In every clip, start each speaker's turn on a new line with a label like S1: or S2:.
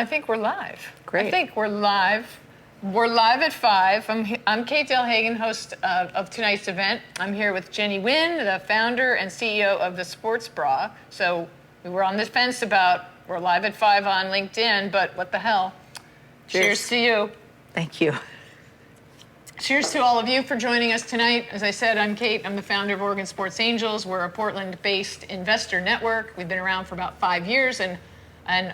S1: I think we're live.
S2: Great.
S1: I think we're live. We're live at 5. I'm Kate Delhagen, host of tonight's event. I'm here with Jenny Nguyen, the founder and CEO of the Sports Bra. So we were on the fence about we're live at 5 on LinkedIn, but what the hell? Cheers to you.
S2: Thank you.
S1: Cheers to all of you for joining us tonight. As I said, I'm Kate. I'm the founder of Oregon Sports Angels. We're a Portland-based investor network. We've been around for about 5 years, and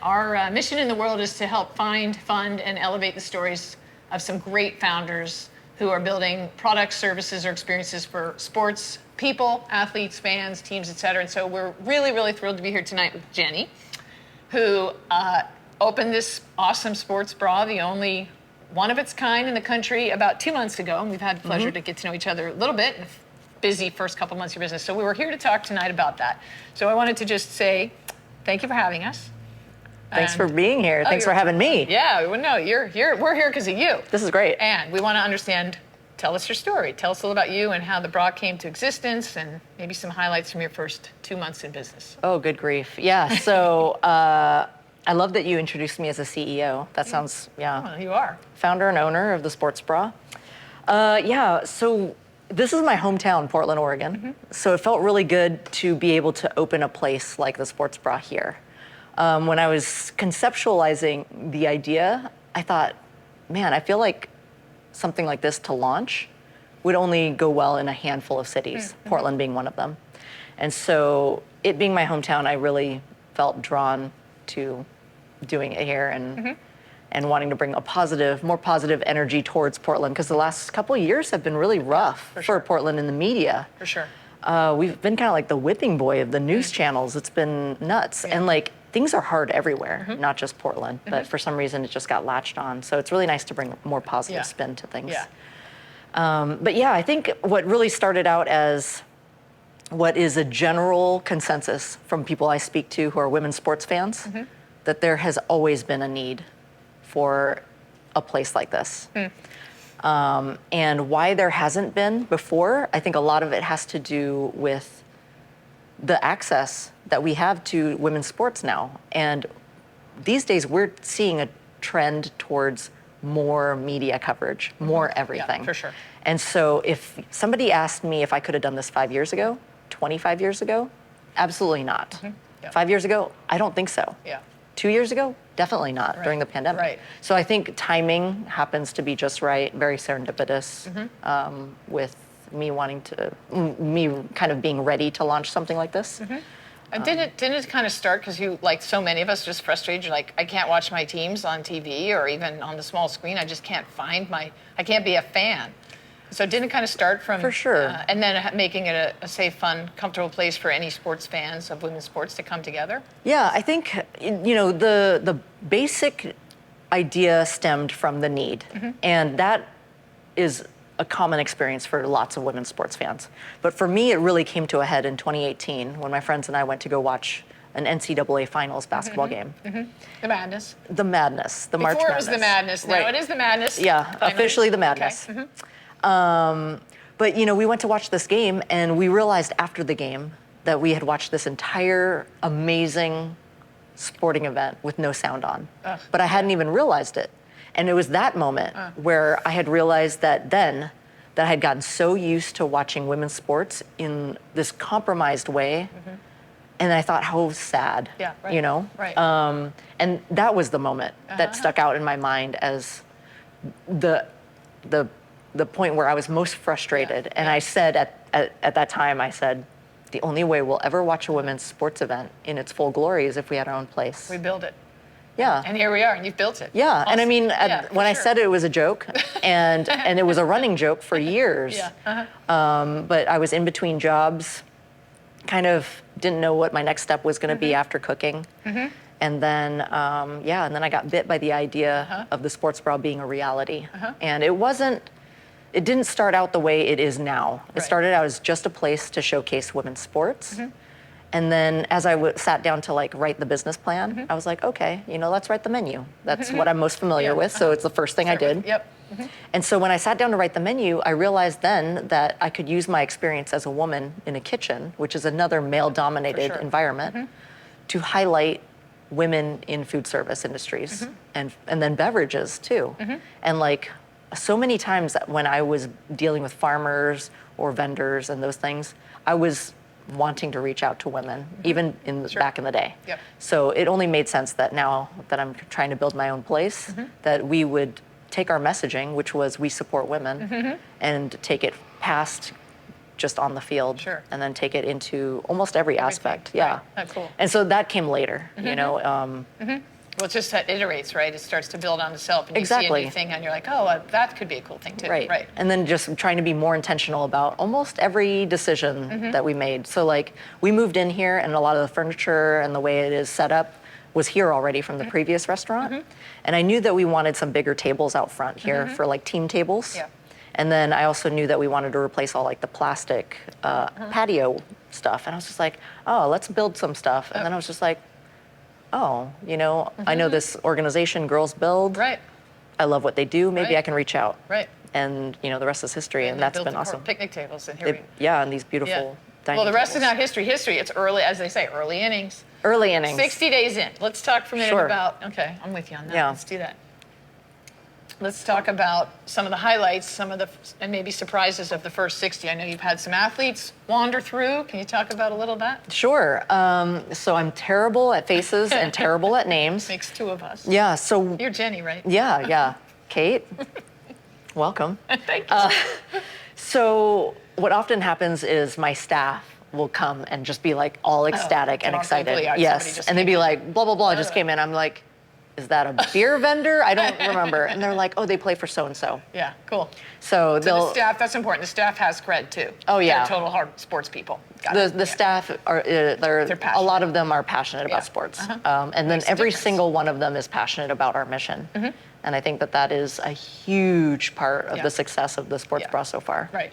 S1: our mission in the world is to help find, fund, and elevate the stories of some great founders who are building products, services, or experiences for sports people, athletes, fans, teams, et cetera. And so we're really, really thrilled to be here tonight with Jenny, who opened this awesome sports bra, the only one of its kind in the country, about 2 months ago. And we've had the pleasure to get to know each other a little bit in the busy first couple months of your business. So we were here to talk tonight about that. So I wanted to just say thank you for having us.
S2: Thanks for being here. Thanks for having me.
S1: Yeah, well, no, we're here because of you.
S2: This is great.
S1: And we want to understand, tell us your story. Tell us a little about you and how the bra came to existence and maybe some highlights from your first 2 months in business.
S2: Oh, good grief. Yeah, so I love that you introduced me as a CEO. That sounds,
S1: Oh, you are.
S2: Founder and owner of the Sports Bra. So this is my hometown, Portland, Oregon. So it felt really good to be able to open a place like the Sports Bra here. When I was conceptualizing the idea, I thought, man, I feel like something like this to launch would only go well in a handful of cities, Portland being one of them. And so it being my hometown, I really felt drawn to doing it here and wanting to bring a more positive energy towards Portland, because the last couple of years have been really rough for Portland in the media.
S1: For sure.
S2: We've been kind of like the whipping boy of the news channels. It's been nuts. And like, things are hard everywhere, not just Portland, but for some reason it just got latched on. So it's really nice to bring a more positive spin to things. But yeah, I think what really started out as what is a general consensus from people I speak to who are women's sports fans, that there has always been a need for a place like this. And why there hasn't been before, I think a lot of it has to do with the access that we have to women's sports now. And these days we're seeing a trend towards more media coverage, more everything.
S1: Yeah, for sure.
S2: And so if somebody asked me if I could have done this 5 years ago, 25 years ago, absolutely not. 5 years ago, I don't think so. 2 years ago, definitely not, during the pandemic. So I think timing happens to be just right, very serendipitous, with me kind of being ready to launch something like this.
S1: And didn't it kind of start because you, like so many of us, just frustrated? You're like, I can't watch my teams on TV or even on the small screen. I just can't I can't be a fan. So didn't it kind of start from...
S2: For sure.
S1: And then making it a safe, fun, comfortable place for any sports fans of women's sports to come together?
S2: Yeah, I think, the basic idea stemmed from the need. And that is a common experience for lots of women's sports fans. But for me, it really came to a head in 2018 when my friends and I went to go watch an NCAA finals basketball game.
S1: The madness.
S2: The madness, the March Madness.
S1: Before it was the madness, now it is the madness.
S2: Yeah,
S1: finally.
S2: Officially the madness.
S1: Okay.
S2: But we went to watch this game and we realized after the game that we had watched this entire amazing sporting event with no sound on. But I hadn't even realized it. And it was that moment where I had realized that I had gotten so used to watching women's sports in this compromised way. And I thought, how sad, and that was the moment that stuck out in my mind as the point where I was most frustrated. And I said at that time, I said, the only way we'll ever watch a women's sports event in its full glory is if we had our own place.
S1: We build it.
S2: Yeah.
S1: And here we are, and you've built it.
S2: Yeah,
S1: Awesome.
S2: and I mean, when I
S1: sure.
S2: said it was a joke, and it was a running joke for years, but I was in between jobs, kind of didn't know what my next step was going to be after cooking. And then, and then I got bit by the idea of the sports bra being a reality. And it didn't start out the way it is now. It started out as just a place to showcase women's sports. And then as I sat down to write the business plan, I was like, okay, let's write the menu. That's what I'm most familiar with, so it's the first thing I did. And so when I sat down to write the menu, I realized then that I could use my experience as a woman in a kitchen, which is another male-dominated environment, to highlight women in food service industries and then beverages too. And like so many times when I was dealing with farmers or vendors and those things, I was wanting to reach out to women, even back in the day.
S1: Yep.
S2: So it only made sense that now that I'm trying to build my own place, that we would take our messaging, which was we support women, and take it past just on the field, and then take it into almost every aspect. Yeah.
S1: Right. Oh, cool.
S2: And so that came later, you know.
S1: Well, it's just that iterates, right? It starts to build on itself, and you
S2: Exactly.
S1: see a new thing, and you're like, oh, that could be a cool thing too.
S2: Right. And then just trying to be more intentional about almost every decision that we made. So like we moved in here, and a lot of the furniture and the way it is set up was here already from the previous restaurant. And I knew that we wanted some bigger tables out front here for like team tables.
S1: Yeah.
S2: And then I also knew that we wanted to replace all like the plastic patio stuff. And I was just like, oh, let's build some stuff. And then I was just like, oh, you know, I know this organization, Girls Build.
S1: Right.
S2: I love what they do. Maybe
S1: Right.
S2: I can reach out.
S1: Right.
S2: And, you know, the rest is history. And
S1: they
S2: that's
S1: built
S2: been
S1: the
S2: awesome.
S1: picnic tables, and here we
S2: Yeah, and these beautiful dining
S1: Well, the rest is
S2: tables.
S1: not history. History, it's early, as they say, early innings.
S2: Early innings.
S1: 60 days in. Let's talk for a minute
S2: Sure.
S1: about, okay, I'm with you on that.
S2: Yeah.
S1: Let's do that. Let's talk about some of the highlights, some of the, and maybe surprises of the first 60. I know you've had some athletes wander through. Can you talk about a little of that?
S2: Sure. So I'm terrible at faces and terrible at names.
S1: Makes two of us.
S2: Yeah, so,
S1: You're Jenny, right?
S2: yeah. Kate, welcome.
S1: Thank you.
S2: So what often happens is my staff will come and just be like all ecstatic and
S1: all
S2: excited.
S1: googly-eyed. Somebody
S2: Yes,
S1: just
S2: and they'd
S1: came
S2: be
S1: in.
S2: like, blah, blah, blah, just came in. I'm like, is that a beer vendor? I don't remember. And they're like, oh, they play for so-and-so.
S1: Yeah, cool.
S2: So
S1: So
S2: they'll,
S1: the staff, that's important. The staff has cred too.
S2: Oh, yeah.
S1: They're total hard sports people. Got
S2: the
S1: it. Yeah.
S2: staff are, they're a
S1: passionate.
S2: lot of them are passionate
S1: Yeah.
S2: about sports.
S1: Uh-huh.
S2: And then
S1: Makes a
S2: every
S1: difference.
S2: single one of them is passionate about our mission. And I think that that is a huge part of
S1: Yeah.
S2: the success of the sports
S1: Yeah.
S2: bra so far.
S1: Right.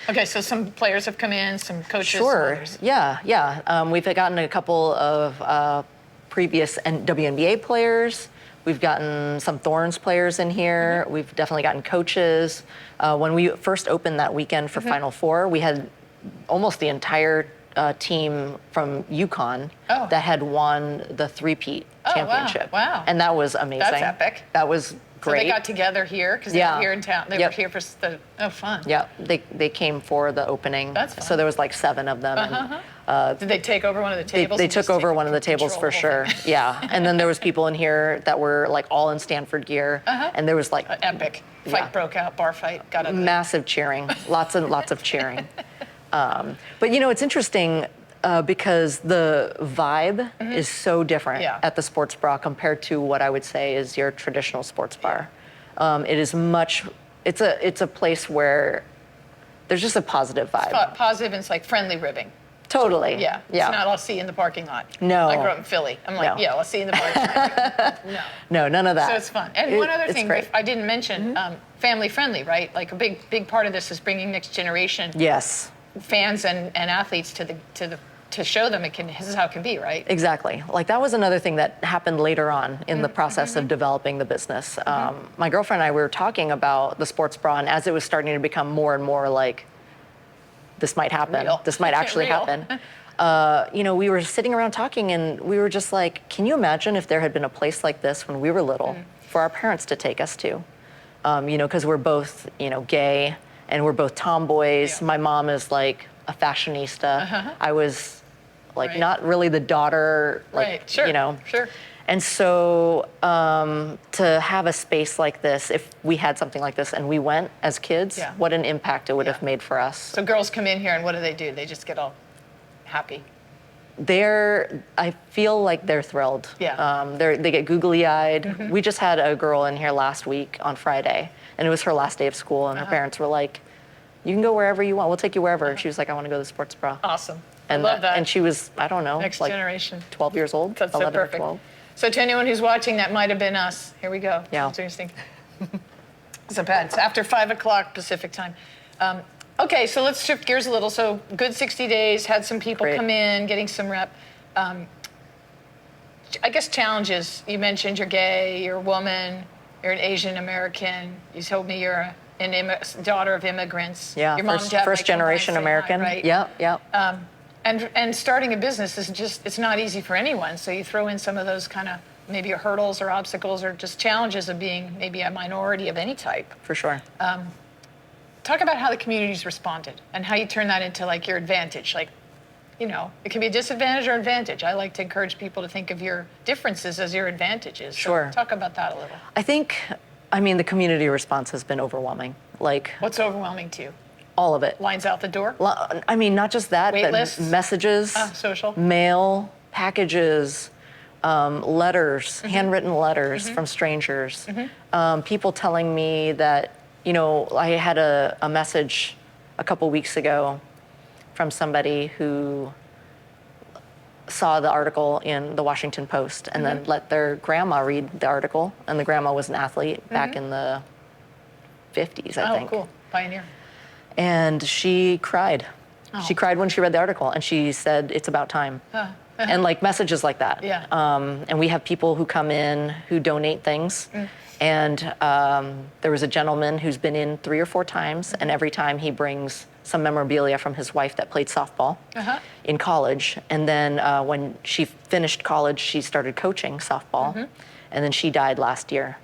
S1: Okay, so some players have come in, some coaches. some
S2: Sure.
S1: others.
S2: Yeah. We've gotten a couple of previous WNBA players. We've gotten some Thorns players in here. We've definitely gotten coaches. When we first opened that weekend for Final Four, we had almost the entire team from UConn
S1: Oh.
S2: that had won the three-peat
S1: Oh, wow.
S2: championship.
S1: Wow.
S2: And that was amazing.
S1: That's epic.
S2: That was
S1: So
S2: great.
S1: they got together here because they
S2: Yeah.
S1: were here in town. They
S2: Yep.
S1: were here for the, oh, fun.
S2: Yeah, they came for the opening.
S1: That's fun.
S2: So there was like 7 of them. And,
S1: Did they take over one of the
S2: They,
S1: tables?
S2: they
S1: and
S2: took
S1: just
S2: over
S1: take
S2: one of the tables
S1: control
S2: for
S1: of the whole
S2: sure.
S1: thing?
S2: Yeah, and then there was people in here that were like all in Stanford gear, and there was like
S1: Epic. Fight
S2: Yeah.
S1: broke out, bar fight, got ugly.
S2: massive cheering, lots of cheering. But you know, it's interesting because the vibe is so different
S1: Yeah.
S2: at the sports bra compared to what I would say is your traditional sports bar. It is much. It's a place where there's just a positive vibe.
S1: Positive, and it's like friendly ribbing.
S2: Totally.
S1: Yeah.
S2: Yeah.
S1: It's not, I'll see you in the parking lot.
S2: No.
S1: I grew up in Philly. I'm like,
S2: No.
S1: yeah, I'll see you in the parking lot. No.
S2: No, none of that.
S1: So it's fun. And one other
S2: It's
S1: thing
S2: great.
S1: I didn't mention, family friendly, right? Like a big part of this is bringing next generation
S2: Yes.
S1: fans and athletes to show them this is how it can be, right?
S2: Exactly. Like that was another thing that happened later on in the process of developing the business. My girlfriend and I, we were talking about the sports bra, and as it was starting to become more and more like, this might happen.
S1: Real.
S2: This might actually
S1: Real.
S2: happen. You know, we were sitting around talking, and we were just like, can you imagine if there had been a place like this when we were little for our parents to take us to? You know, because we're both, you know, gay, and we're both tomboys.
S1: Yeah.
S2: My mom is like a fashionista. I was like
S1: Right.
S2: not really the daughter, like,
S1: Right. Sure.
S2: you know.
S1: Sure.
S2: And so to have a space like this, if we had something like this and we went as kids,
S1: Yeah.
S2: what an impact it would
S1: Yeah.
S2: have made for us.
S1: So girls come in here and what do? They just get all happy.
S2: I feel like they're thrilled.
S1: Yeah.
S2: They get googly-eyed. We just had a girl in here last week on Friday, and it was her last day of school, and her parents were like, you can go wherever you want. We'll take you wherever. And she was like, I want to go to the sports bra.
S1: Awesome.
S2: And
S1: I love that.
S2: And she was, I don't know,
S1: Next
S2: like
S1: generation.
S2: 12 years old,
S1: That's so
S2: 11 or
S1: perfect.
S2: 12.
S1: So to anyone who's watching, that might have been us. Here we go.
S2: Yeah.
S1: It's interesting. It's after 5 o'clock Pacific time. Okay, so let's shift gears a little. So good 60 days, had some people
S2: Great.
S1: come in, getting some rep. I guess challenges. You mentioned you're gay, you're a woman, you're an Asian American. You told me you're daughter of immigrants.
S2: Yeah,
S1: Your mom and dad
S2: first
S1: might come by and
S2: generation
S1: say hi,
S2: American.
S1: right?
S2: Yep.
S1: And starting a business is just, it's not easy for anyone. So you throw in some of those kind of maybe hurdles or obstacles or just challenges of being maybe a minority of any type.
S2: For sure.
S1: Talk about how the community's responded and how you turn that into like your advantage. Like, you know, it can be a disadvantage or advantage. I like to encourage people to think of your differences as your advantages.
S2: Sure.
S1: So talk about that a little.
S2: I think, I mean, the community response has been overwhelming. Like,
S1: What's overwhelming to you?
S2: all of it.
S1: Lines out the door?
S2: I mean, not just that,
S1: Wait
S2: but
S1: lists?
S2: messages,
S1: Social?
S2: mail, packages, letters, handwritten letters from strangers, people telling me that, you know, I had a message a couple weeks ago from somebody who saw the article in the Washington Post and then let their grandma read the article, and the grandma was an athlete back in the 50s, I think.
S1: Oh, cool. Pioneer.
S2: And she cried. She cried when she read the article, and she said, it's about time. And like messages like that.
S1: Yeah.
S2: And we have people who come in who donate things. And there was a gentleman who's been in 3 or 4 times, and every time he brings some memorabilia from his wife that played softball in college. And then when she finished college, she started coaching softball. And then she died last year.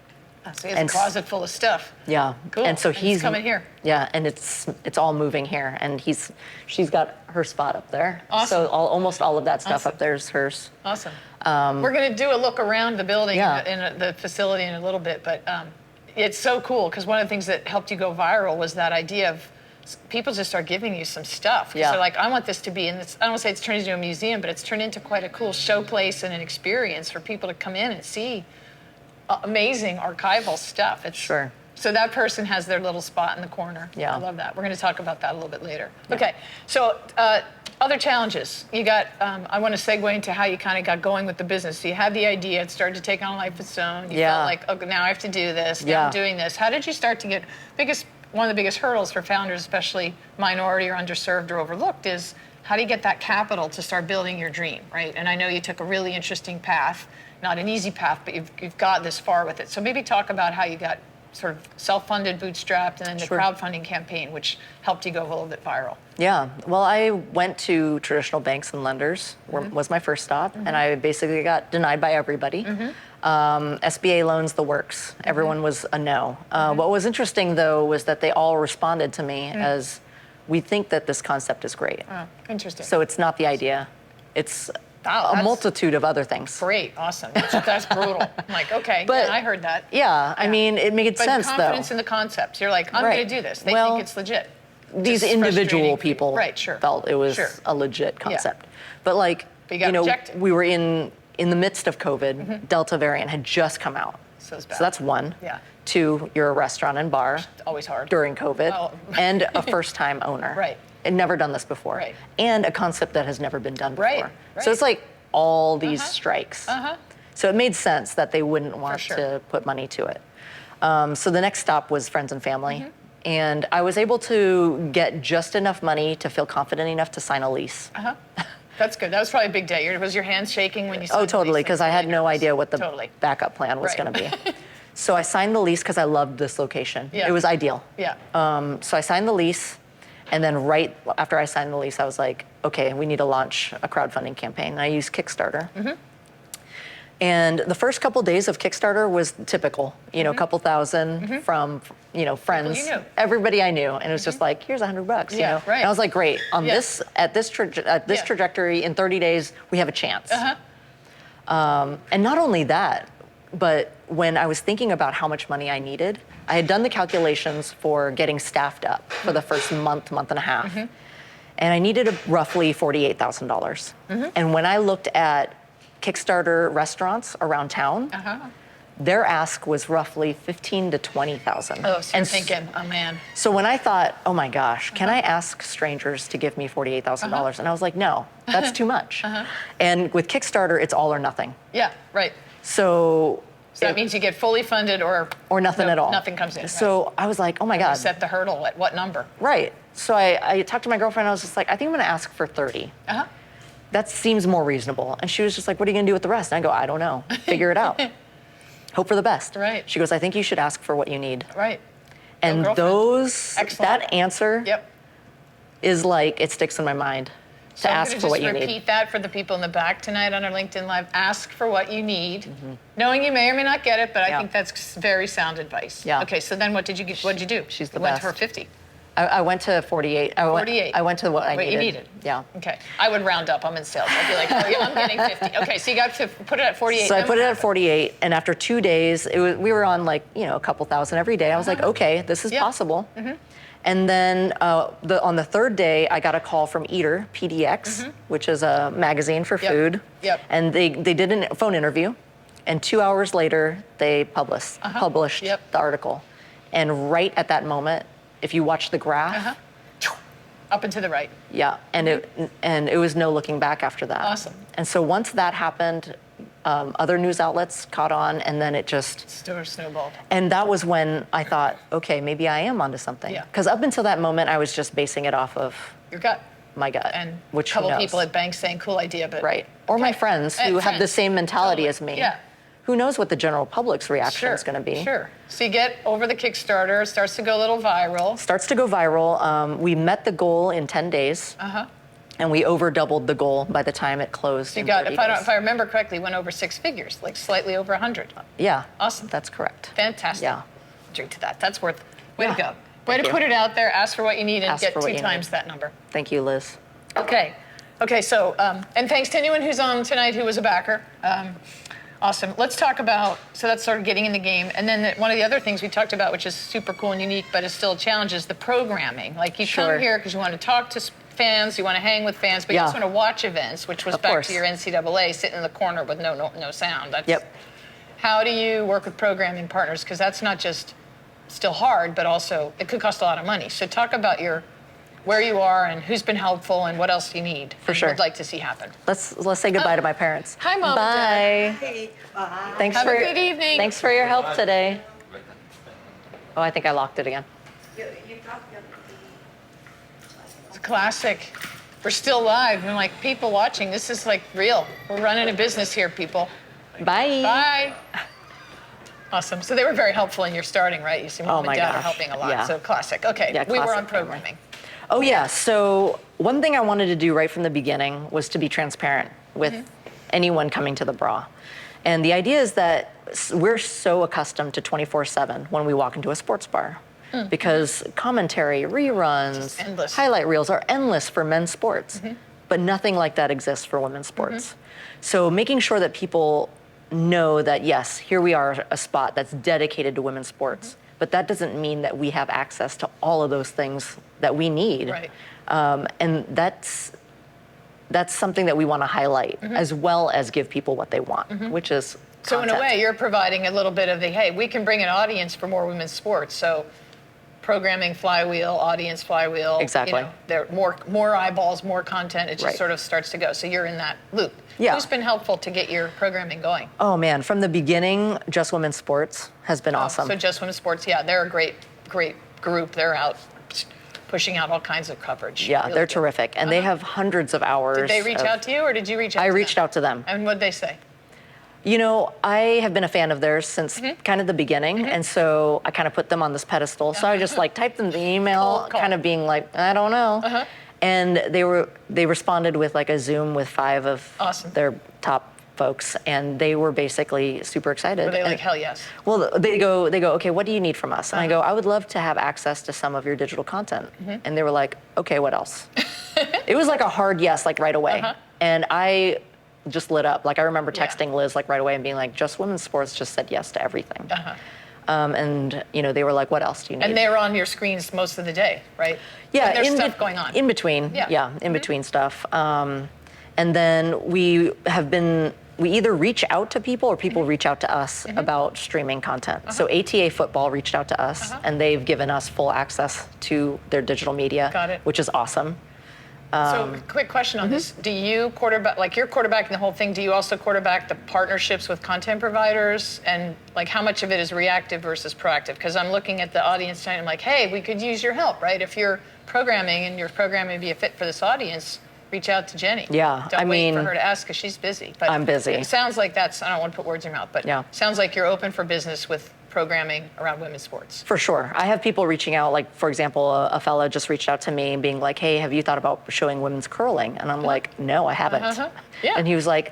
S1: So he has a closet full of stuff.
S2: Yeah.
S1: Cool.
S2: And so
S1: he's coming here.
S2: Yeah, and it's all moving here, and she's got her spot up there.
S1: Awesome.
S2: So almost all of that stuff up there is hers.
S1: Awesome. We're going to do a look around the building in the facility in a little bit, but it's so cool because one of the things that helped you go viral was that idea of people just start giving you some stuff. Because they're like, I want this to be, and I don't want to say it's turned into a museum, but it's turned into quite a cool showplace and an experience for people to come in and see amazing archival stuff. It's,
S2: Sure.
S1: So that person has their little spot in the corner.
S2: Yeah.
S1: I love that. We're going to talk about that a little bit later. Yeah. Okay. So other challenges. You got, I want to segue into how you kind of got going with the business. So you had the idea. It started to take on a life of its own. You felt like, okay, now I have to do this. Now I'm doing this. How did you start to get, one of the biggest hurdles for founders, especially minority or underserved or overlooked, is how do you get that capital to start building your dream, right? And I know you took a really interesting path. Not an easy path, but you've got this far with it. So maybe talk about how you got sort of self-funded, bootstrapped, and then the crowdfunding campaign, which helped you go a little bit viral.
S2: Yeah, well, I went to traditional banks and lenders, was my first stop, and I basically got denied by everybody. SBA loans, the works. Everyone was a no. What was interesting, though, was that they all responded to me as, we think that this concept is great.
S1: Oh, interesting.
S2: So it's not the idea. It's a multitude of other things.
S1: Great, awesome. That's brutal. I'm like, okay,
S2: but,
S1: I heard that.
S2: Yeah, I mean, it made sense, though.
S1: But confidence in the concept. You're like, I'm going to do this. They think it's legit.
S2: These individual people felt it was a legit concept. But like, you know, we were in the midst of COVID. Delta variant had just come out.
S1: So
S2: that's one.
S1: Yeah.
S2: 2, you're a restaurant and bar.
S1: Always hard.
S2: During COVID. And a first-time owner.
S1: Right.
S2: I'd never done this before.
S1: Right.
S2: And a concept that has never been done before.
S1: Right.
S2: So it's like all these strikes. So it made sense that they wouldn't want to put money to it. So the next stop was friends and family. And I was able to get just enough money to feel confident enough to sign a lease.
S1: That's good. That was probably a big day. Was your hands shaking when you signed the lease?
S2: Oh, totally, because I had no idea what the backup plan was going to be. So I signed the lease because I loved this location. It was ideal. So I signed the lease. And then right after I signed the lease, I was like, okay, we need to launch a crowdfunding campaign. And I used Kickstarter. And the first couple days of Kickstarter was typical, you know, a couple thousand from, you know, friends, everybody I knew. And it was just like, here's $100, you know? And I was like, great, on this trajectory in 30 days, we have a chance. And not only that, but when I was thinking about how much money I needed, I had done the calculations for getting staffed up for the first month and a half. And I needed roughly $48,000. And when I looked at Kickstarter restaurants around town, their ask was roughly $15,000 to $20,000.
S1: Oh, so you're thinking, oh man.
S2: So when I thought, oh my gosh, can I ask strangers to give me $48,000? And I was like, no, that's too much. And with Kickstarter, it's all or nothing.
S1: Yeah, right.
S2: So
S1: that means you get fully funded or
S2: nothing at all.
S1: Nothing comes in.
S2: So I was like, oh my God.
S1: Set the hurdle at what number?
S2: Right. So I talked to my girlfriend. I was just like, I think I'm going to ask for 30. That seems more reasonable. And she was just like, what are you going to do with the rest? And I go, I don't know. Figure it out. Hope for the best.
S1: Right.
S2: She goes, I think you should ask for what you need.
S1: Right.
S2: And that answer is like, it sticks in my mind.
S1: So
S2: ask for what you
S1: I'm
S2: need.
S1: going to just repeat that for the people in the back tonight on our LinkedIn Live. Ask for what you need, knowing you may or may not get it, but I think that's very sound advice.
S2: Yeah.
S1: Okay, so then what did you do?
S2: She's the
S1: You went
S2: best.
S1: to her 50.
S2: I went to 48.
S1: 48.
S2: I went to what I needed.
S1: You needed.
S2: Yeah.
S1: Okay. I would round up. I'm in sales. I'd be like, oh, yeah, I'm getting 50. Okay, so you got to put it at 48.
S2: So I put it at 48, and after 2 days, we were on like, a couple thousand every day. I was like, okay, this is possible. And then on the third day, I got a call from Eater, PDX, which is a magazine for food.
S1: Yep.
S2: And they did a phone interview, and 2 hours later, they published the article. And right at that moment, if you watch the graph,
S1: up and to the right.
S2: yeah, and it was no looking back after that.
S1: Awesome.
S2: And so once that happened, other news outlets caught on, and then it just
S1: snowballed.
S2: And that was when I thought, okay, maybe I am onto something.
S1: Yeah.
S2: Because up until that moment, I was just basing it off of
S1: Your gut.
S2: my gut,
S1: And
S2: which
S1: a couple
S2: who knows?
S1: people at banks saying, cool idea, but.
S2: Right. Or my friends who have the same mentality as me.
S1: Yeah.
S2: Who knows what the general public's reaction is going to be?
S1: Sure. So you get over the Kickstarter, it starts to go a little viral.
S2: Starts to go viral. We met the goal in 10 days. And we over doubled the goal by the time it closed.
S1: So you
S2: in
S1: got,
S2: 30
S1: if
S2: days.
S1: I remember correctly, went over 6 figures, like slightly over 100.
S2: Yeah.
S1: Awesome.
S2: That's correct.
S1: Fantastic.
S2: Yeah.
S1: Drink to that. That's worth. Way to go. Way
S2: Thank
S1: to
S2: you.
S1: put it out there. Ask for what you need and
S2: Ask
S1: get
S2: for what
S1: 2
S2: you
S1: times
S2: need.
S1: that number.
S2: Thank you, Liz.
S1: Okay. Okay. So and thanks to anyone who's on tonight who was a backer. Awesome. Let's talk about, so that's sort of getting in the game. And then one of the other things we talked about, which is super cool and unique, but is still a challenge, is the programming. Like you come here because you want to talk to fans, you want to hang with fans, but you also want to watch events, which was
S2: Of
S1: back
S2: course.
S1: to your NCAA, sitting in the corner with no sound. That's,
S2: Yep.
S1: How do you work with programming partners? Because that's not just still hard, but also it could cost a lot of money. So talk about where you are and who's been helpful and what else you need.
S2: For sure.
S1: Would like to see happen.
S2: Let's say goodbye to my parents.
S1: Hi, Mom.
S2: Bye.
S3: Hey, bye.
S2: Thanks
S1: Have
S2: for
S1: a good evening.
S2: Thanks for your help today. Oh, I think I locked it again.
S3: You dropped the
S1: It's a classic. We're still live. And like people watching, this is like real. We're running a business here, people.
S2: Bye.
S1: Bye. Awesome. So they were very helpful in your starting, right? You see, Mom
S2: my
S1: and Dad are
S2: gosh.
S1: helping a lot.
S2: Yeah.
S1: So classic. Okay.
S2: Yeah,
S1: we were
S2: classic
S1: on programming.
S2: Oh yeah. So one thing I wanted to do right from the beginning was to be transparent with anyone coming to the bra. And the idea is that we're so accustomed to 24/7 when we walk into a sports bar. Because commentary, reruns,
S1: endless.
S2: highlight reels are endless for men's sports. But nothing like that exists for women's sports. So making sure that people know that, yes, here we are, a spot that's dedicated to women's sports. But that doesn't mean that we have access to all of those things that we need.
S1: Right.
S2: And that's something that we want to highlight, as well as give people what they want, which is
S1: So in a way, you're providing a little bit of the, hey, we can bring an audience for more women's sports. So programming flywheel, audience flywheel.
S2: Exactly.
S1: There are more eyeballs, more content. It just sort of starts to go. So you're in that loop.
S2: Yeah.
S1: Who's been helpful to get your programming going?
S2: Oh man, from the beginning, Just Women's Sports has been awesome.
S1: So Just Women's Sports, yeah, they're a great group. They're out pushing out all kinds of coverage.
S2: Yeah,
S1: Really
S2: they're
S1: good.
S2: terrific. And they have hundreds of hours.
S1: Did they reach out to you or did you reach out to them?
S2: I reached out to them.
S1: And what'd they say?
S2: You know, I have been a fan of theirs since kind of the beginning, and so I kind of put them on this pedestal. So I just like typed them the email,
S1: Cool.
S2: kind of being like, I don't know. And they responded with like a Zoom with 5 of
S1: Awesome.
S2: their top folks, and they were basically super excited.
S1: Were they like,
S2: And-
S1: hell yes?
S2: Well, they go, okay, what do you need from us? And I go, I would love to have access to some of your digital content. And they were like, okay, what else? It was like a hard yes, like right away. And I just lit up. Like I remember texting Liz like right away and being like, Just Women's Sports just said yes to everything. And they were like, what else do you need?
S1: And they were on your screens most of the day, right?
S2: Yeah,
S1: And there's stuff going on.
S2: In between.
S1: Yeah.
S2: In between stuff. And then we either reach out to people or people reach out to us about streaming content. So ATA Football reached out to us and they've given us full access to their digital media,
S1: Got it.
S2: which is awesome.
S1: So quick question on this. Do you quarterback, like you're quarterbacking the whole thing, do you also quarterback the partnerships with content providers? And like how much of it is reactive versus proactive? Because I'm looking at the audience tonight, I'm like, hey, we could use your help, right? If you're programming and your programming would be a fit for this audience, reach out to Jenny.
S2: Yeah,
S1: Don't
S2: I
S1: wait for
S2: mean,
S1: her to ask because she's busy. But
S2: I'm busy.
S1: It sounds like that's, I don't want to put words in your mouth, but
S2: Yeah.
S1: sounds like you're open for business with programming around women's sports.
S2: For sure. I have people reaching out, like, for example, a fella just reached out to me and being like, hey, have you thought about showing women's curling? And I'm like, no, I haven't.
S1: Yeah.
S2: And he was like,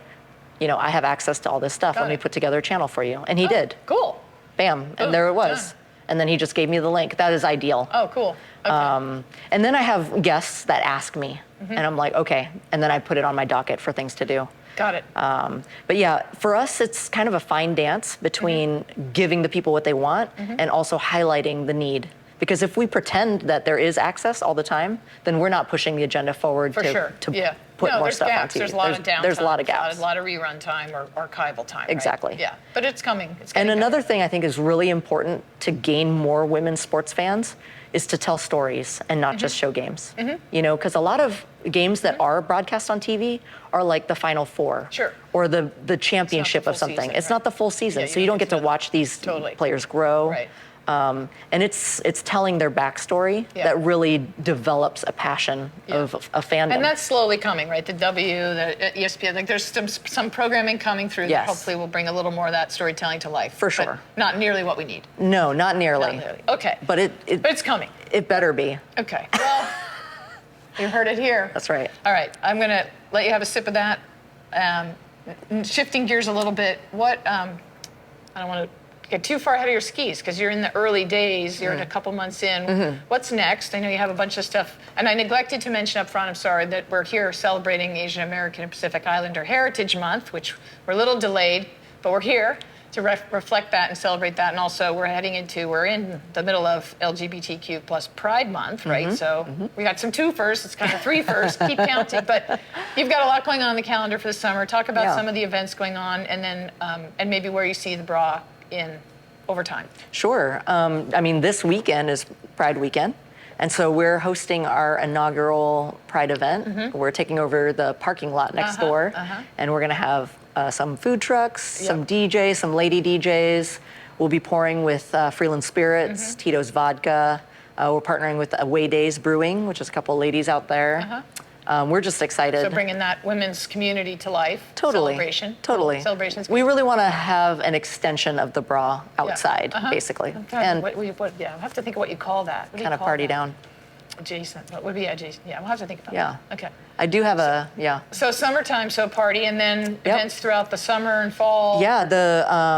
S2: I have access to all this stuff. Let me put together a channel for you. And he did.
S1: Cool.
S2: Bam. And there it was.
S1: Done.
S2: And then he just gave me the link. That is ideal.
S1: Oh, cool. Okay.
S2: And then I have guests that ask me. And I'm like, okay. And then I put it on my docket for things to do.
S1: Got it.
S2: But yeah, for us, it's kind of a fine dance between giving the people what they want and also highlighting the need. Because if we pretend that there is access all the time, then we're not pushing the agenda forward
S1: For
S2: to
S1: sure.
S2: put more
S1: there's
S2: stuff
S1: gaps.
S2: on TV.
S1: There's a lot of downtime.
S2: There's a lot of gaps.
S1: A lot of rerun time or archival time.
S2: Exactly.
S1: Right? Yeah. But it's coming. It's
S2: And
S1: getting
S2: another
S1: better.
S2: thing I think is really important to gain more women's sports fans is to tell stories and not just show games. Because a lot of games that are broadcast on TV are like the Final Four.
S1: Sure.
S2: Or the championship
S1: full
S2: of something.
S1: season,
S2: It's not the full season,
S1: Yeah,
S2: so you don't get to
S1: know.
S2: watch these
S1: Totally.
S2: players grow.
S1: Right.
S2: And it's telling their backstory
S1: Yeah.
S2: that really develops a passion of a fandom.
S1: And that's slowly coming, right? The the ESPN, like there's some programming coming through that
S2: Yes.
S1: hopefully will bring a little more of that storytelling to life.
S2: For
S1: but
S2: sure.
S1: not nearly what we need.
S2: No, not nearly.
S1: Not nearly. Okay.
S2: But
S1: But it's coming.
S2: it better be.
S1: Okay. Well, you heard it here.
S2: That's right.
S1: All right. I'm going to let you have a sip of that. Shifting gears a little bit, I don't want to get too far ahead of your skis because you're in the early days. You're a couple months in. What's next? I know you have a bunch of stuff. And I neglected to mention up front, I'm sorry, that we're here celebrating Asian American and Pacific Islander Heritage Month, which we're a little delayed, but we're here to reflect that and celebrate that. And also we're in the middle of LGBTQ plus Pride Month, right? So we got some two firsts. It's kind of three firsts. Keep counting. But you've got a lot going on the calendar for the summer. Talk about some of the events going on and then and maybe where you see the bra in over time.
S2: Sure. This weekend is Pride weekend. And so we're hosting our inaugural Pride event. We're taking over the parking lot next door. And we're going to have some food trucks, some DJs, some lady DJs. We'll be pouring with Freeland Spirits, Tito's Vodka. We're partnering with Away Days Brewing, which is a couple ladies out there. We're just excited.
S1: So bringing that women's community to life.
S2: Totally.
S1: Celebration.
S2: Totally.
S1: Celebrations.
S2: We really want to have an extension of the bra outside, basically.
S1: And I'll have to think of what you call that. What do you
S2: kind of
S1: call
S2: party
S1: that?
S2: down.
S1: Adjacent. What would be adjacent? Yeah, we'll have to think about
S2: Yeah.
S1: that. Okay.
S2: I do have
S1: So summertime, so party, and then events throughout the summer and fall.
S2: Yeah,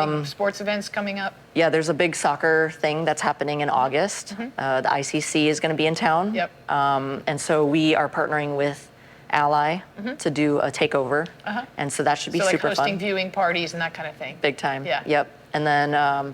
S1: Big sports events coming up.
S2: there's a big soccer thing that's happening in August. The ICC is going to be in town.
S1: Yep.
S2: And so we are partnering with Ally to do a takeover. And so that should be
S1: So like
S2: super
S1: hosting
S2: fun.
S1: viewing parties and that kind of thing.
S2: Big time.
S1: Yeah.
S2: Yep. And then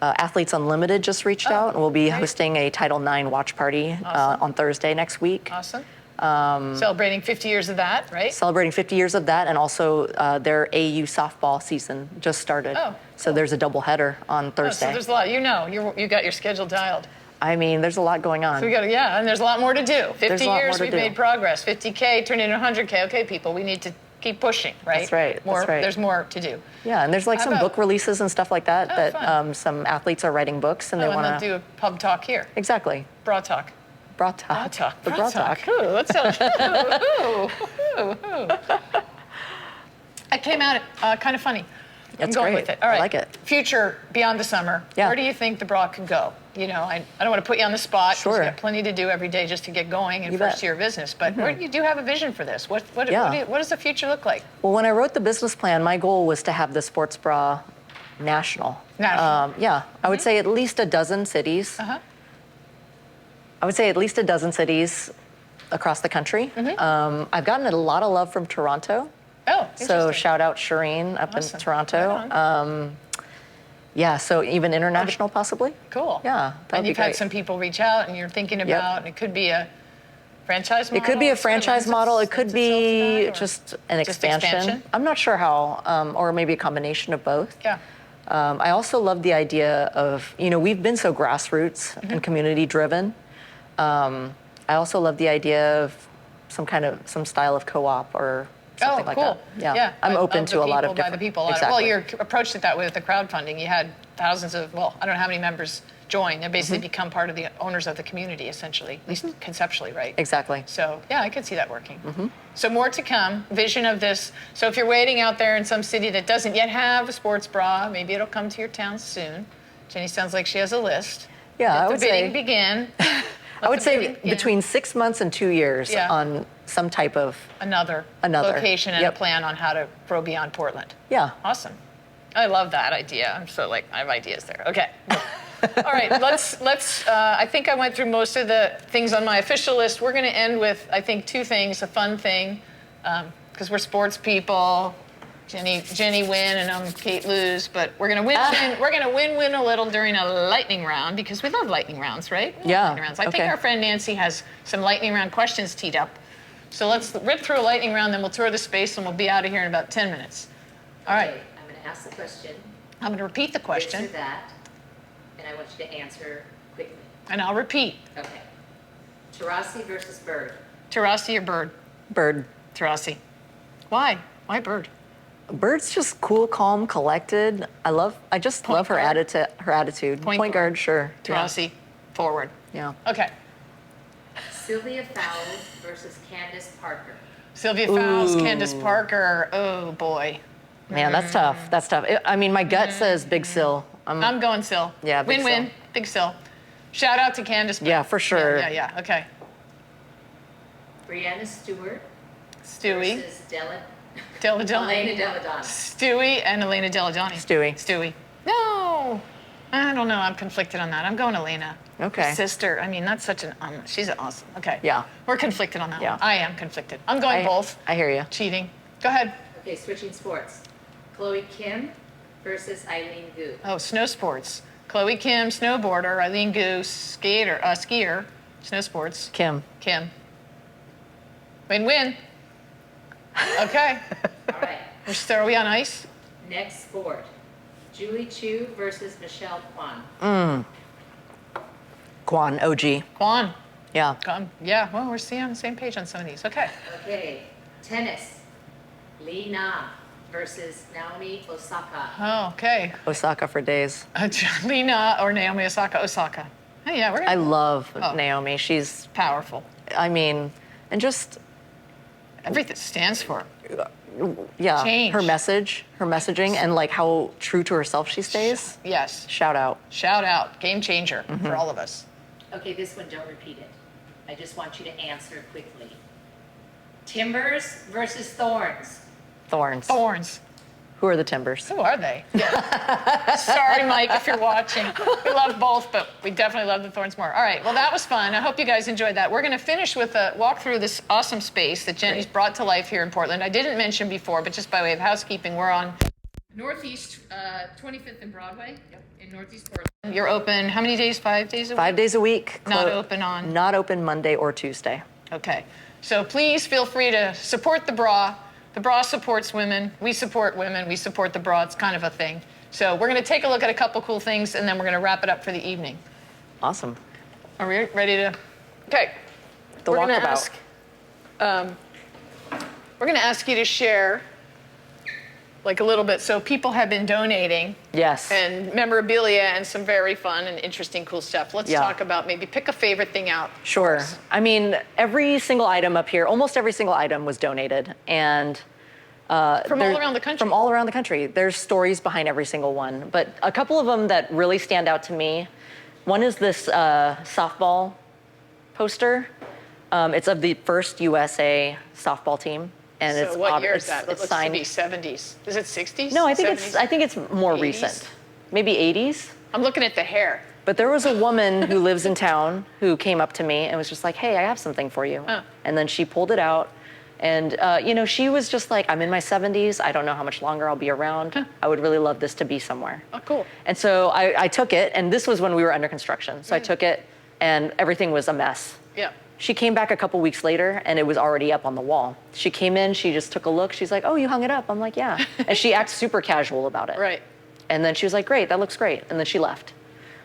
S2: Athletes Unlimited just reached out, and we'll be hosting a Title IX watch party on Thursday next week.
S1: Awesome. Celebrating 50 years of that, right?
S2: Celebrating 50 years of that, and also their AU softball season just started.
S1: Oh,
S2: So there's a double header on
S1: Oh,
S2: Thursday.
S1: so there's a lot. You got your schedule dialed.
S2: There's a lot going on.
S1: So and there's a lot more to do. 50
S2: a lot
S1: years,
S2: more to
S1: we've
S2: do.
S1: made progress. 50K turned into 100K. Okay, people, we need to keep pushing, right?
S2: That's right,
S1: More,
S2: that's right.
S1: There's more to do.
S2: Yeah, and there's like
S1: How
S2: some
S1: about-
S2: book releases and stuff like that that
S1: fun.
S2: some athletes are writing books and they
S1: And
S2: want
S1: they'll do a pub talk here.
S2: Exactly.
S1: Bra talk.
S2: Bra talk.
S1: Bra talk.
S2: The bra talk.
S1: Ooh, that sounds. I came at it kind of funny.
S2: That's
S1: I'm going
S2: great.
S1: with it. All right.
S2: I like it.
S1: Future beyond the summer.
S2: Yeah.
S1: Where do you think the bra could go? I don't want to put you on the spot. 'cause
S2: Sure.
S1: You've got plenty to do every day just to get going in
S2: You
S1: first
S2: bet.
S1: year of business. But where do you have a vision for this? What
S2: Yeah.
S1: does the future look like?
S2: Well, when I wrote the business plan, my goal was to have the sports bra national.
S1: National.
S2: I would say at least a dozen cities. I would say at least a dozen cities across the country. I've gotten a lot of love from Toronto.
S1: Oh,
S2: So
S1: interesting.
S2: shout out Shireen up
S1: Awesome.
S2: in Toronto.
S1: Right on.
S2: So even international possibly.
S1: Cool.
S2: Yeah, that'd
S1: And
S2: be
S1: you've had
S2: great.
S1: some people reach out, and you're thinking about, and it could be a franchise model.
S2: It could be a
S1: sort of
S2: franchise
S1: lends
S2: model. It
S1: lends
S2: could
S1: itself
S2: be
S1: to that, or
S2: just an
S1: just
S2: expansion. I'm not sure how, or maybe a combination of both.
S1: Yeah.
S2: I also love the idea of, we've been so grassroots and community driven. I also love the idea of some style of co-op or something like
S1: cool.
S2: that. Yeah. I'm open to a lot of
S1: by
S2: different.
S1: the people.
S2: Exactly.
S1: Well, you approached it that way with the crowdfunding. You had thousands of, I don't know how many members join. They basically become part of the owners of the community, essentially, at least conceptually, right?
S2: Exactly.
S1: So yeah, I could see that working. So more to come. Vision of this. So if you're waiting out there in some city that doesn't yet have a sports bra, maybe it'll come to your town soon. Jenny sounds like she has a list.
S2: Yeah,
S1: Let
S2: I
S1: the
S2: would
S1: bidding
S2: say
S1: begin.
S2: I would
S1: the
S2: say
S1: bidding begin.
S2: between 6 months and 2 years
S1: Yeah.
S2: on some type of
S1: Another location and a plan on how to grow beyond Portland.
S2: Yeah.
S1: Awesome. I love that idea. I'm so like, I have ideas there. Okay. All right, let's I think I went through most of the things on my official list. We're going to end with, I think, two things, a fun thing, because we're sports people. Jenny win and I'm Kate lose, but we're going to win. We're going to win a little during a lightning round because we love lightning rounds, right? We love
S2: Yeah.
S1: lightning rounds. I think our friend Nancy has some lightning round questions teed up. So let's rip through a lightning round, then we'll tour the space and we'll be out of here in about 10 minutes. All right.
S4: Okay, I'm going to ask the question.
S1: I'm going to repeat the question.
S4: This or that, and I want you to answer quickly.
S1: And I'll repeat.
S4: Okay. Tarasi versus Bird.
S1: Tarasi or Bird?
S2: Bird.
S1: Tarasi. Why? Why Bird?
S2: Bird's just cool, calm, collected. I just
S1: Point
S2: love her
S1: guard?
S2: attitude.
S1: Point guard,
S2: sure.
S1: Tarasi, forward.
S2: Yeah.
S1: Okay.
S4: Sylvia Fowles versus Candace Parker.
S1: Sylvia Fowles,
S2: Ooh.
S1: Candace Parker. Oh boy.
S2: Man, that's tough. That's tough. I mean, my gut says Big Sill.
S1: I'm going Syl.
S2: Yeah, big
S1: Win-win.
S2: Syl.
S1: Big Syl. Shout out to Candace.
S2: Yeah, for sure.
S1: Yeah. Okay.
S4: Brianna Stewart
S1: Stewie.
S4: versus
S1: Deladani.
S4: Elena Deladonna.
S1: Stewie and Elena Deladani.
S2: Stewie.
S1: No. I don't know. I'm conflicted on that. I'm going Elena.
S2: Okay.
S1: Sister. I mean, that's such an. She's awesome. Okay.
S2: Yeah.
S1: We're conflicted on that
S2: Yeah.
S1: one. I am conflicted. I'm going both.
S2: I hear you.
S1: Cheating. Go ahead.
S4: Okay, switching sports. Chloe Kim versus Eileen Gu.
S1: Oh, snow sports. Chloe Kim, snowboarder. Eileen Gu, skier. Snow sports.
S2: Kim.
S1: Win-win. Okay.
S4: All right.
S1: Are we on ice?
S4: Next sport. Julie Chu versus Michelle Kwan.
S2: Kwan, OG.
S1: Kwan.
S2: Yeah.
S1: Yeah, well, we're on the same page on some of these. Okay.
S4: Okay. Tennis. Lee Na versus Naomi Osaka.
S1: Oh, okay.
S2: Osaka for days.
S1: Lena or Naomi Osaka. Hey, yeah, we're
S2: I
S1: gonna
S2: love Naomi. She's,
S1: powerful.
S2: I mean, and just,
S1: Everything stands for.
S2: yeah,
S1: Change.
S2: her messaging, and like how true to herself she stays.
S1: Yes.
S2: Shout out.
S1: Shout out. Game changer for all of us.
S4: Okay, this one, don't repeat it. I just want you to answer quickly. Timbers versus Thorns.
S2: Thorns.
S1: Thorns.
S2: Who are the Timbers?
S1: Who are they? Yeah. Sorry, Mike, if you're watching. We love both, but we definitely love the Thorns more. All right, well, that was fun. I hope you guys enjoyed that. We're going to finish with a walk through this awesome space that Jenny's brought to life here in Portland. I didn't mention before, but just by way of housekeeping, we're on Northeast 25th and Broadway in Northeast Portland. You're open how many days? 5 days a week?
S2: 5 days a week.
S1: Not open on?
S2: Not open Monday or Tuesday.
S1: Okay. So please feel free to support the bra. The bra supports women. We support women. We support the bra. It's kind of a thing. So we're going to take a look at a couple cool things, and then we're going to wrap it up for the evening.
S2: Awesome.
S1: Are we ready to? Okay.
S2: The
S1: We're gonna
S2: walkabout.
S1: we're going to ask you to share like a little bit. So people have been donating.
S2: Yes.
S1: And memorabilia and some very fun and interesting cool stuff. Let's talk about maybe pick a favorite thing out.
S2: Sure. I mean, every single item up here, almost every single item was donated. And
S1: From all around the country.
S2: From all around the country. There's stories behind every single one. But a couple of them that really stand out to me, one is this softball poster. It's of the first USA softball team. And
S1: So
S2: it's
S1: what year is that? It
S2: It's
S1: looks
S2: signed.
S1: to be 70s. Is it 60s?
S2: No, I think
S1: 70s?
S2: it's more
S1: 80s?
S2: recent. Maybe 80s.
S1: I'm looking at the hair.
S2: But there was a woman who lives in town who came up to me and was just like, hey, I have something for you.
S1: Oh.
S2: And then she pulled it out. And, she was just like, I'm in my 70s. I don't know how much longer I'll be around. I would really love this to be somewhere.
S1: Oh, cool.
S2: And so I took it, and this was when we were under construction. So I took it, and everything was a mess.
S1: Yeah.
S2: She came back a couple weeks later, and it was already up on the wall. She came in, she just took a look. She's like, oh, you hung it up? I'm like, yeah. And she acts super casual about it.
S1: Right.
S2: And then she was like, great, that looks great. And then she left.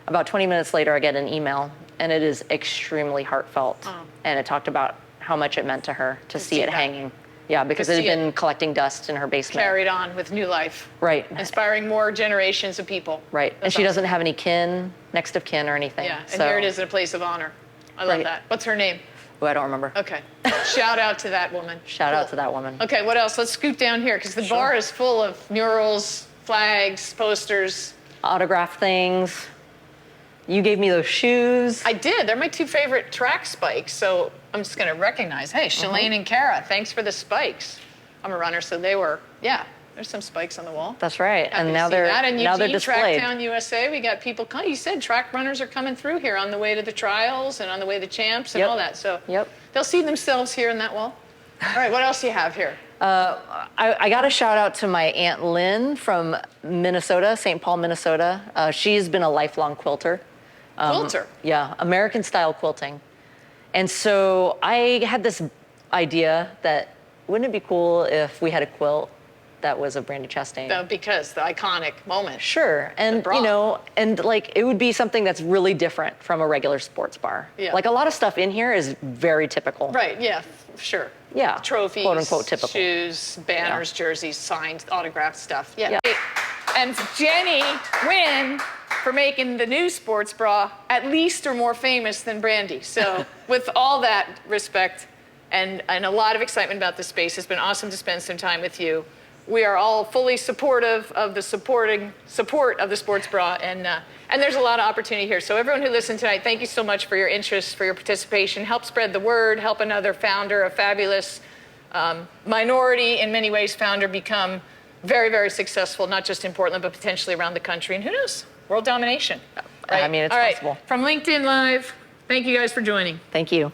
S2: About 20 minutes later, I get an email, and it is extremely heartfelt.
S1: Oh.
S2: And it talked about how much it meant to her to see it
S1: that.
S2: hanging. Yeah, because it had
S1: Christina
S2: been collecting dust in her basement.
S1: carried on with new life.
S2: Right.
S1: Inspiring more generations of people.
S2: Right. And
S1: That's
S2: she
S1: awesome.
S2: doesn't have any kin, next of kin or anything.
S1: Yeah, and
S2: so,
S1: here it is in a place of honor. I love
S2: Right.
S1: that. What's her name?
S2: Oh, I don't remember.
S1: Okay. Shout out to that woman.
S2: Shout out to that woman.
S1: Okay, what else? Let's scoot down here because the bar is full of murals, flags, posters.
S2: Autograph things. You gave me those shoes.
S1: I did. They're my two favorite track spikes, so I'm just going to recognize. Hey, Shalane and Kara, thanks for the spikes. I'm a runner, so they were. Yeah, there's some spikes on the wall.
S2: That's right.
S1: Happy
S2: And
S1: to
S2: now
S1: see
S2: they're
S1: that. And
S2: now they're
S1: Eugene,
S2: displayed.
S1: Tracktown USA, we got people. You said track runners are coming through here on the way to the trials and on the way to the champs and
S2: Yep.
S1: all that. So
S2: Yep.
S1: they'll see themselves here in that wall. All right, what else do you have here?
S2: I got a shout out to my Aunt Lynn from Minnesota, St. Paul, Minnesota. She's been a lifelong quilter.
S1: Quilter.
S2: Yeah, American style quilting. And so I had this idea that wouldn't it be cool if we had a quilt that was of Brandy Chastain?
S1: Because the iconic moment.
S2: Sure, and
S1: bra.
S2: and like it would be something that's really different from a regular sports bar.
S1: Yeah.
S2: Like a lot of stuff in here is very typical.
S1: Right, yeah, sure.
S2: Yeah,
S1: Trophies,
S2: quote unquote typical.
S1: shoes, banners, jerseys, signed, autographed stuff. Yeah.
S2: Yeah.
S1: And Jenny Nguyen for making the new sports bra at least or more famous than Brandy. So with all that respect and a lot of excitement about the space, it's been awesome to spend some time with you. We are all fully supportive of the support of the sports bra, and there's a lot of opportunity here. So everyone who listened tonight, thank you so much for your interest, for your participation. Help spread the word, help another founder, a fabulous minority in many ways founder become very, very successful, not just in Portland, but potentially around the country. And who knows, world domination. Right?
S2: I mean, it's
S1: all right.
S2: possible.
S1: From LinkedIn Live, thank you guys for joining.
S2: Thank you.